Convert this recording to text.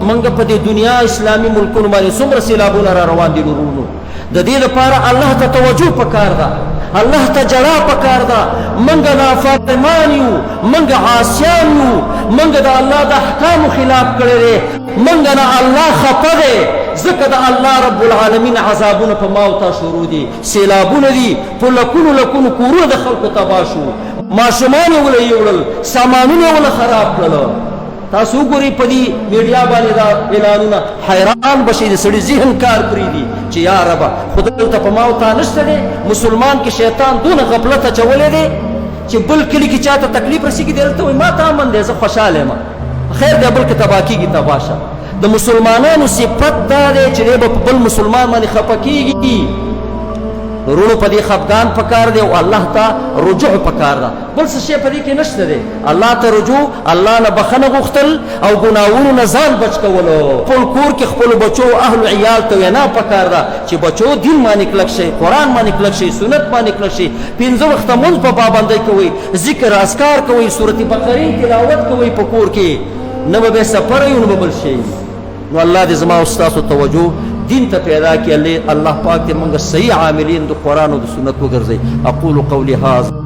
منګ په دې دنیا اسلامي ملکونو باندې څومره سیلابونه را روان دي ورونو د دې لپاره الله ته توجه پکار ده الله ته جړا پکار ده منګ نافرمان یو منګ عاصیان یو منګ د الله د احکام خلاف کړی منګ نه الله خفه دی ځکه د الله رب العالمین عذابونه په ما او تا شروع دي سیلابونه دي په لکونو لکونو کورونه د خلکو تباه شو ماشومان یې وله یوړل سامانونه یې وله خراب کړل تاسو وګورئ په دې میډیا باندې دا اعلانونه حیران بشئ د سړي ذهن کار پرېږدي چې یا ربه خو دلته په ما او تا نشته دی مسلمان کې شیطان دونه غفلت اچولی دی چې بل کلي کې چاته تکلیف رسېږي دی دلته وایي ما ته امن دی زه خوشحاله یم خیر دی بل که تباه کېږي تباه شه د مسلمانانو صفت دا دی چې دی به په بل مسلمان باندې خفه کېږي ورونو په دې خفګان پکار دی او الله ته رجوع پکار ده بل څه شی په دې کې نشته دی الله ته رجوع الله نه بخښنه غوښتل او ګناهونو نه ځان بچ کولو خپل کور کې خپلو بچو اهل عیال ته وینا پکار ده چې بچو دین باندې کلک شئ قرآن باندې کلک شئ سنت باندې کلک شئ پنځه وخته مونځ په پابندۍ کوئ ذکر اذکار کوئ سورت بقرې تلاوت کوئ په کور کې نه به بیا سفر یو نه به بل شی نو الله دې زما او ستاسو توجه دین ته پیدا کړي الله پاک دې موږ صحیح عاملین د قرآن او د سنت وګرځي اقول قولي هذا